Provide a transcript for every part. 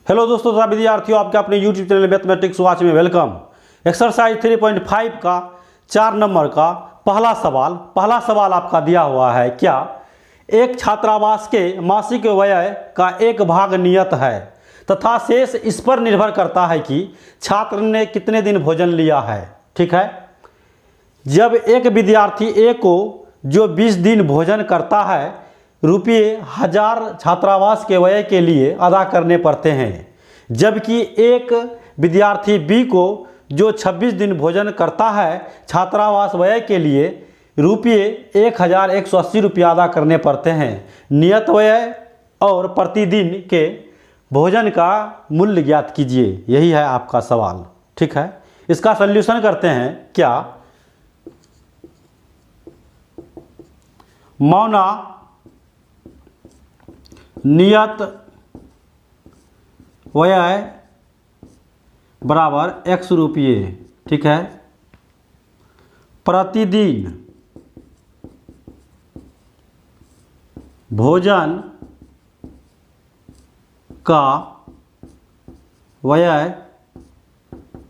Hello दोस्तों, सभी विद्यार्थियों, आपके अपने यूट्यूब चैनल मैथमेटिक्स वॉच में वेलकम। एक्सरसाइज 3.5 का 4 नंबर का पहला सवाल आपका दिया हुआ है। क्या एक छात्रावास के मासिक व्यय का एक भाग नियत है तथा शेष इस पर निर्भर करता है कि छात्र ने कितने दिन भोजन लिया है। ठीक है, जब एक विद्यार्थी ए को जो 20 दिन भोजन करता है, ₹1000 छात्रावास के व्यय के लिए अदा करने पड़ते हैं, जबकि एक विद्यार्थी बी को जो 26 दिन भोजन करता है, छात्रावास व्यय के लिए ₹1180 अदा करने पड़ते हैं। नियत व्यय और प्रतिदिन के भोजन का मूल्य ज्ञात कीजिए। यही है आपका सवाल। ठीक है, इसका सल्यूशन करते हैं। क्या मौना नियत व्यय बराबर x रुपये। ठीक है, प्रतिदिन भोजन का व्यय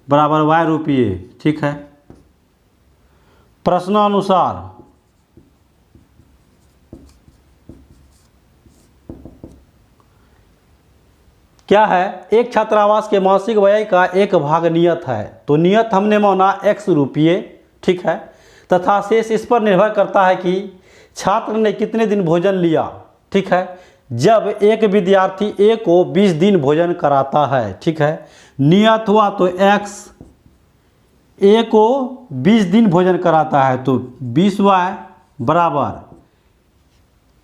बराबर y रुपये। ठीक है, प्रश्नानुसार क्या है, एक छात्रावास के मासिक व्यय का एक भाग नियत है, तो नियत हमने माना x रुपये। ठीक है, तथा शेष इस पर निर्भर करता है कि छात्र ने कितने दिन भोजन लिया। ठीक है, जब एक विद्यार्थी ए को 20 दिन भोजन कराता है, ठीक है, नियत हुआ तो x, ए को 20 दिन भोजन कराता है तो 20y बराबर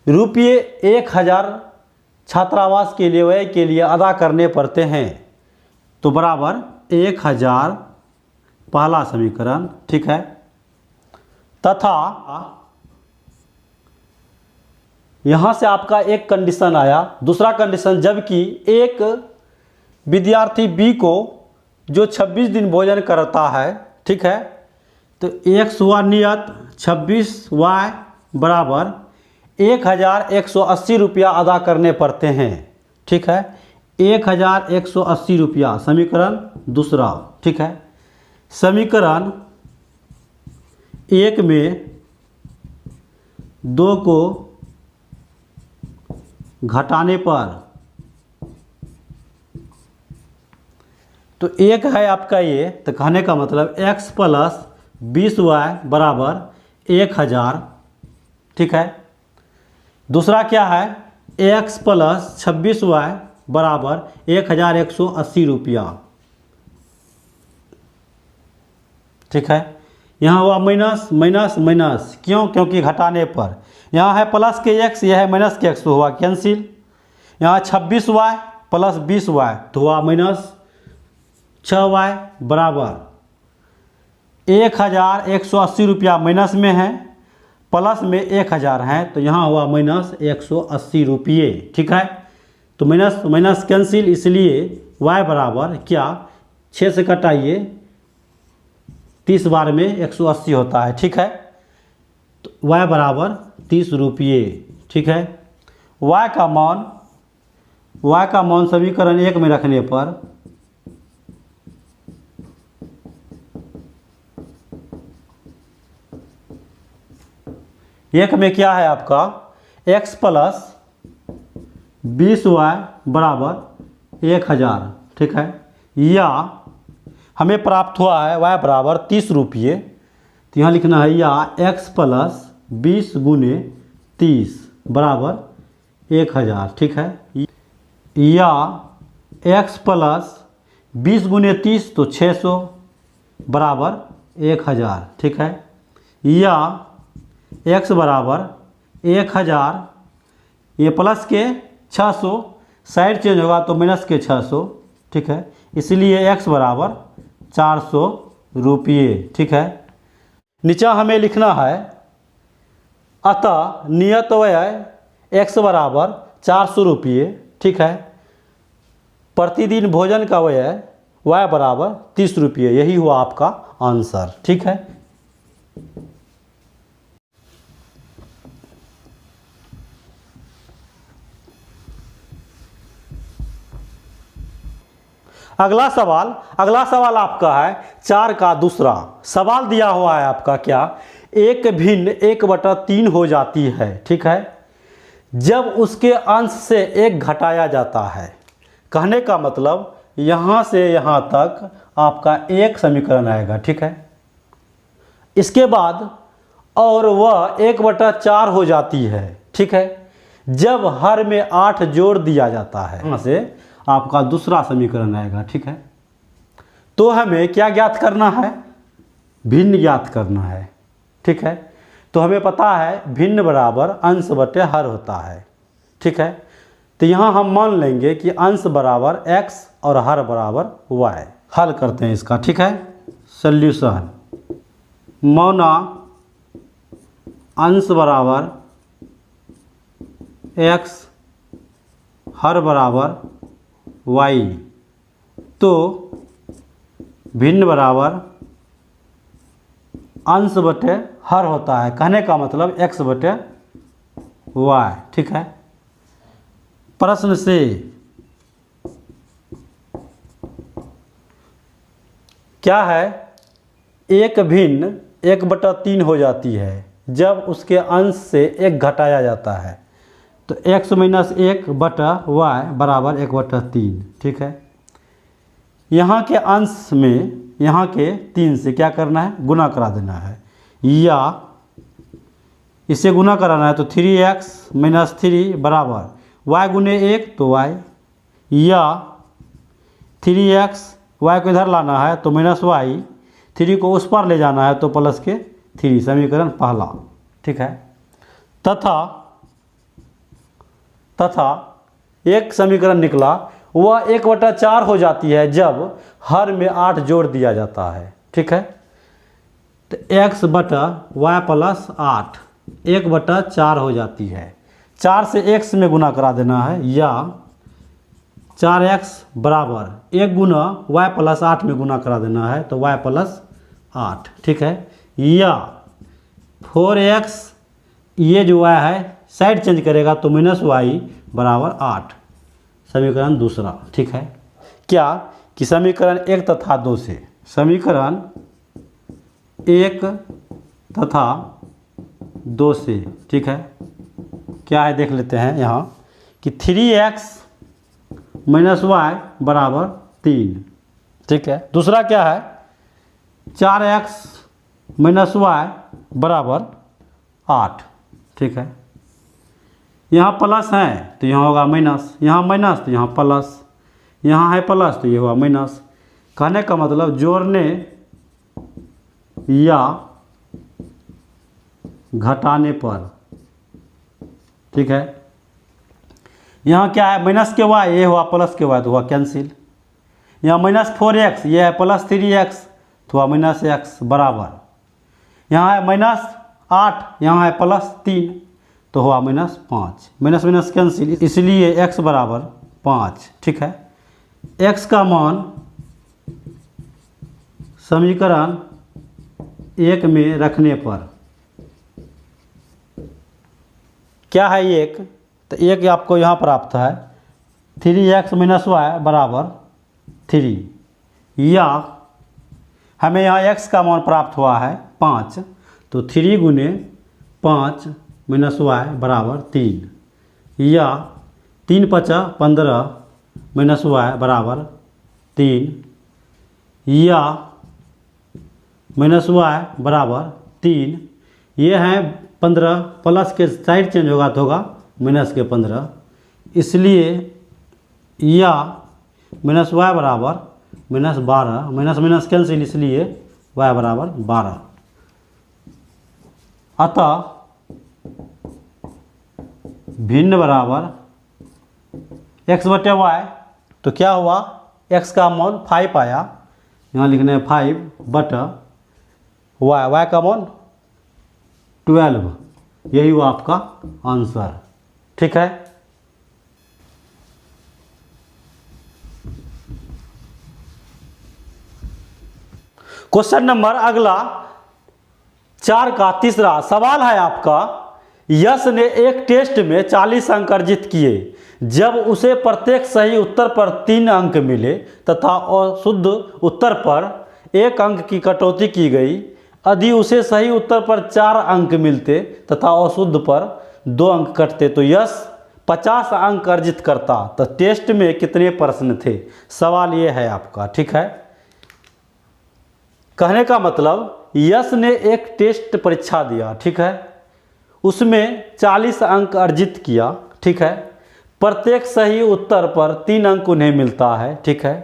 ₹1000 छात्रावास के लिए व्यय के लिए अदा करने पड़ते हैं, तो बराबर 1000 पहला समीकरण। ठीक है, तथा यहां से आपका एक कंडीशन आया। दूसरा कंडीशन, जबकि एक विद्यार्थी बी को जो 26 दिन भोजन करता है, ठीक है, तो x हुआ नियत, 26y बराबर ₹1180 अदा करने पड़ते हैं। ठीक है, ₹1180 समीकरण दूसरा। ठीक है, समीकरण एक में 2 को घटाने पर तो एक है आपका ये, तो कहने का मतलब x प्लस 20y बराबर 1000। ठीक है, दूसरा क्या है, x प्लस 26y बराबर ₹1180। ठीक है, यहाँ हुआ माइनस माइनस माइनस, क्यों? क्योंकि घटाने पर यहाँ है प्लस के x, यह है माइनस के x, तो हुआ कैंसिल। यहाँ 26y प्लस 20y तो हुआ माइनस 6y बराबर ₹1180 माइनस में है, प्लस में 1000 है, तो यहाँ हुआ माइनस ₹180। ठीक है, तो माइनस माइनस कैंसिल, इसलिए y बराबर क्या, 6 से कटाइए, 30 बार में 180 होता है। ठीक है, तो y बराबर ₹30। ठीक है, y का मान समीकरण 1 में रखने पर एक में क्या है आपका, x प्लस 20y बराबर 1000। ठीक है, या हमें प्राप्त हुआ है y बराबर ₹30, तो यहाँ लिखना है या x प्लस 20 गुने 30 बराबर 1000। ठीक है, या x प्लस 20 गुने 30 तो 600 बराबर 1000। ठीक है, या x बराबर 1000, ये प्लस के 600, साइड चेंज होगा तो माइनस के 600। ठीक है, इसलिए x बराबर ₹400। ठीक है, नीचे हमें लिखना है, अतः नियत व्यय x बराबर ₹400। ठीक है, प्रतिदिन भोजन का व्यय y बराबर ₹30। यही हुआ आपका आंसर। ठीक है, अगला सवाल आपका है 4 का दूसरा सवाल दिया हुआ है आपका क्या, एक भिन्न 1/3 हो जाती है, ठीक है, जब उसके अंश से 1 घटाया जाता है। कहने का मतलब यहाँ से यहाँ तक आपका एक समीकरण आएगा, ठीक है। इसके बाद और वह 1/4 हो जाती है, ठीक है, जब हर में 8 जोड़ दिया जाता है। यहाँ से आपका दूसरा समीकरण आएगा, ठीक है। तो हमें क्या ज्ञात करना है, भिन्न ज्ञात करना है, ठीक है। तो हमें पता है भिन्न बराबर अंश बटे हर होता है, ठीक है। तो यहाँ हम मान लेंगे कि अंश बराबर x और हर बराबर y। हल करते हैं इसका, ठीक है। सॉल्यूशन मौना अंश बराबर x हर बराबर y, तो भिन्न बराबर अंश बटे हर होता है। कहने का मतलब x बटे y, ठीक है। प्रश्न से क्या है, एक भिन्न 1/3 हो जाती है जब उसके अंश से 1 घटाया जाता है। तो x - 1 बटा y बराबर 1/3, ठीक है। यहाँ के अंश में यहाँ के 3 से क्या करना है, गुना करा देना है, या इसे गुना कराना है तो 3x - 3 बराबर y गुने 1 तो y, या 3x y को इधर लाना है तो -y, 3 को उस पर ले जाना है तो प्लस के 3, समीकरण पहला, ठीक है। तथा एक समीकरण निकला, वह 1/4 हो जाती है जब हर में 8 जोड़ दिया जाता है, ठीक है। तो x बटा y प्लस 8 1/4 हो जाती है। 4 से x में गुना करा देना है, या 4x बराबर 1 गुना y प्लस 8 में गुना करा देना है तो y प्लस 8, ठीक है। या 4x, ये जो y है साइड चेंज करेगा तो -y बराबर 8, समीकरण दूसरा, ठीक है। क्या कि समीकरण 1 तथा 2 से, समीकरण 1 तथा 2 से, ठीक है, क्या है देख लेते हैं यहाँ कि 3x - y बराबर 3, ठीक है। दूसरा क्या है, 4x - y बराबर 8, ठीक है। यहाँ प्लस है तो यहाँ होगा माइनस, यहाँ माइनस तो यहाँ प्लस, यहाँ है प्लस तो ये हुआ माइनस। कहने का मतलब जोड़ने या घटाने पर, ठीक है। यहाँ क्या है, माइनस के y, ये हुआ प्लस के y तो हुआ कैंसिल। यहाँ -4x, ये है +3x तो हुआ -x बराबर, यहाँ है -8, यहाँ है +3 तो हुआ -5, माइनस कैंसिल, इसलिए x बराबर 5, ठीक है। x का मान समीकरण 1 में रखने पर क्या है, 1 तो 1 आपको यहाँ प्राप्त है 3x - y बराबर 3, या हमें यहाँ x का मान प्राप्त हुआ है 5, तो 3 गुने 5 - y बराबर 3, या 3 × 5 = 15 - y बराबर 3, या -y बराबर 3, ये हैं 15, प्लस के साइड चेंज होगा तो होगा -15, इसलिए या -y बराबर -12, माइनस कैंसिल, इसलिए y बराबर 12। अतः भिन्न बराबर x बटे y, तो क्या हुआ, x का मान 5 आया, यहाँ लिखने हैं 5 बटा y का मान 12, यही हुआ आपका आंसर, ठीक है। क्वेश्चन नंबर अगला 4 का तीसरा सवाल है आपका, यश ने एक टेस्ट में 40 अंक अर्जित किए जब उसे प्रत्येक सही उत्तर पर 3 अंक मिले तथा अशुद्ध उत्तर पर 1 अंक की कटौती की गई, यदि उसे सही उत्तर पर 4 अंक मिलते तथा अशुद्ध पर 2 अंक कटते तो यश 50 अंक अर्जित करता। तो टेस्ट में कितने प्रश्न थे, सवाल ये है आपका। ठीक है, कहने का मतलब यश ने एक टेस्ट परीक्षा दिया, ठीक है, उसमें 40 अंक अर्जित किया, ठीक है, प्रत्येक सही उत्तर पर 3 अंक उन्हें मिलता है, ठीक है,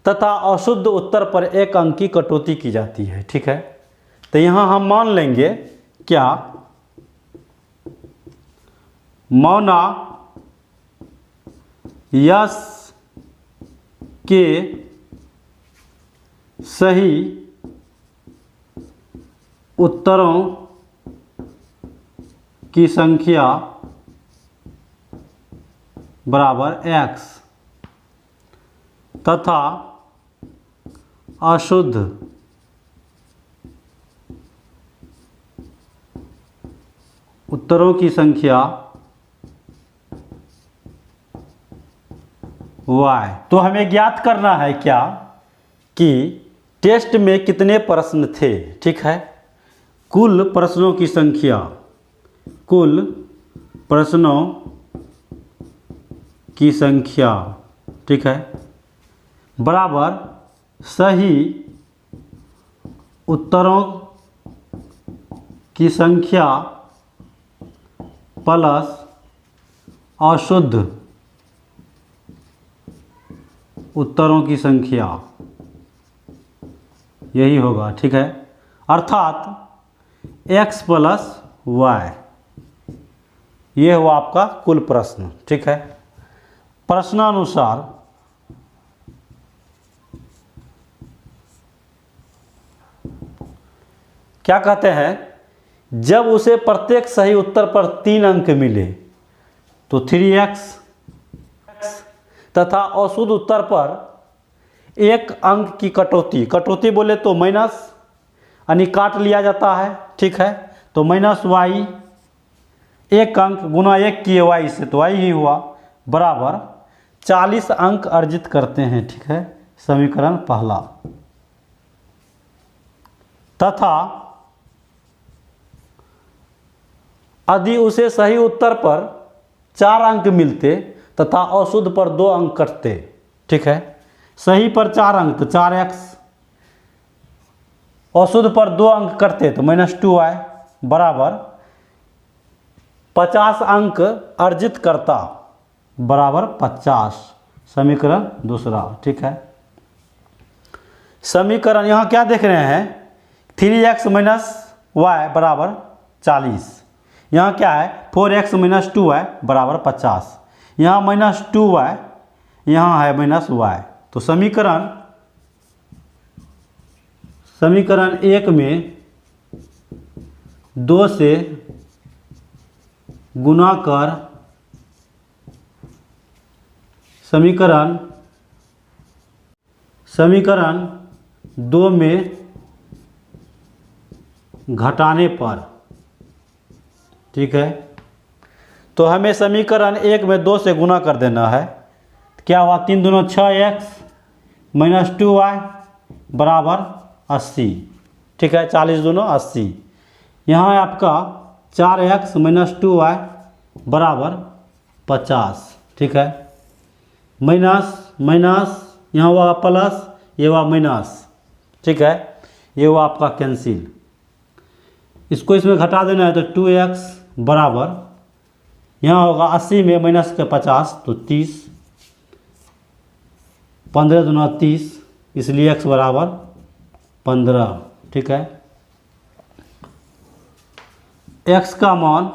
तथा अशुद्ध उत्तर पर 1 अंक की कटौती की जाती है। ठीक है, तो यहाँ हम मान लेंगे क्या, मौना यश के सही उत्तरों की संख्या बराबर x तथा अशुद्ध उत्तरों की संख्या y। तो हमें ज्ञात करना है क्या कि टेस्ट में कितने प्रश्न थे। ठीक है, कुल प्रश्नों की संख्या, कुल प्रश्नों की संख्या, ठीक है, बराबर सही उत्तरों की संख्या प्लस अशुद्ध उत्तरों की संख्या, यही होगा। ठीक है, अर्थात x प्लस वाई, ये हुआ आपका कुल प्रश्न। ठीक है, प्रश्नानुसार क्या कहते हैं, जब उसे प्रत्येक सही उत्तर पर 3 अंक मिले तो 3x तथा अशुद्ध उत्तर पर 1 अंक की कटौती, कटौती बोले तो माइनस, यानी काट लिया जाता है। ठीक है, तो माइनस वाई, 1 अंक गुना 1 किए वाई से तो वाई ही हुआ, बराबर 40 अंक अर्जित करते हैं। ठीक है, समीकरण पहला। तथा यदि उसे सही उत्तर पर 4 अंक मिलते तथा अशुद्ध पर 2 अंक कटते। ठीक है, सही पर 4 अंक तो 4x, अशुद्ध पर 2 अंक कटते तो -2y, बराबर 50 अंक अर्जित करता, बराबर 50। समीकरण दूसरा। ठीक है, समीकरण यहाँ क्या देख रहे हैं, 3x - y बराबर 40, यहाँ क्या है 4x - 2y बराबर 50, यहाँ -2y, यहाँ है -y। तो समीकरण 1 में 2 से गुना कर समीकरण 2 में घटाने पर, ठीक है, तो हमें समीकरण 1 में 2 से गुना कर देना है। क्या हुआ, 3 दूना 6x - 2y बराबर 80। ठीक है, 40 दूना 80, यहाँ है आपका 4x - 2y बराबर 50। ठीक है, माइनस माइनस, यहाँ हुआ प्लस, ये हुआ माइनस। ठीक है, ये हुआ आपका कैंसिल, इसको इसमें घटा देना है तो 2x बराबर, यहाँ होगा 80 में माइनस के 50 तो 30, 15 दूना 30, इसलिए x बराबर 15। ठीक है, x का मान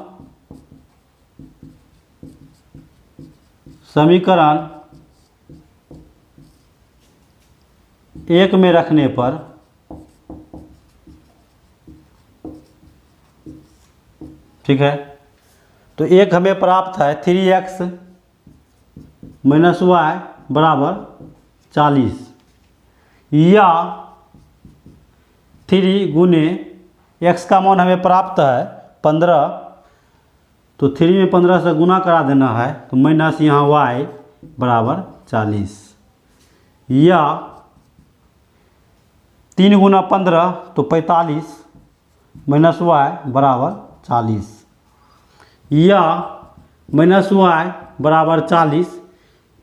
समीकरण 1 में रखने पर ठीक है, तो 1 हमें प्राप्त है 3x - y बराबर 40, या 3 गुने x का मान हमें प्राप्त है 15, तो 3 में 15 से गुना करा देना है, तो माइनस यहाँ y बराबर 40, या 3 गुना 15 तो 45 माइनस y बराबर 40, या माइनस y बराबर 40,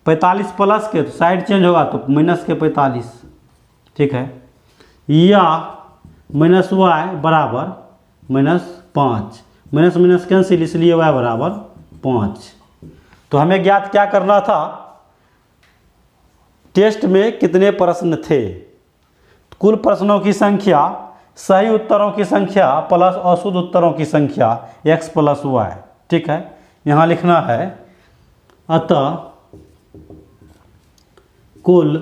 45 प्लस के तो साइड चेंज होगा तो माइनस के 45, ठीक है, या माइनस y बराबर -5, माइनस माइनस कैंसिल, इसलिए y बराबर 5। तो हमें ज्ञात क्या करना था, टेस्ट में कितने प्रश्न थे, कुल प्रश्नों की संख्या, सही उत्तरों की संख्या प्लस अशुद्ध उत्तरों की संख्या x प्लस y, ठीक है। यहाँ लिखना है अतः कुल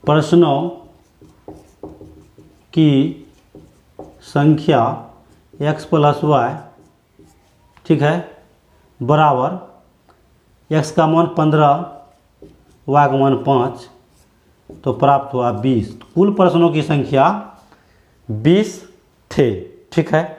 प्रश्नों की संख्या x प्लस y, ठीक है, बराबर x का मान 15, y का मान 5, तो प्राप्त हुआ 20। कुल प्रश्नों की संख्या 20 थे, ठीक है।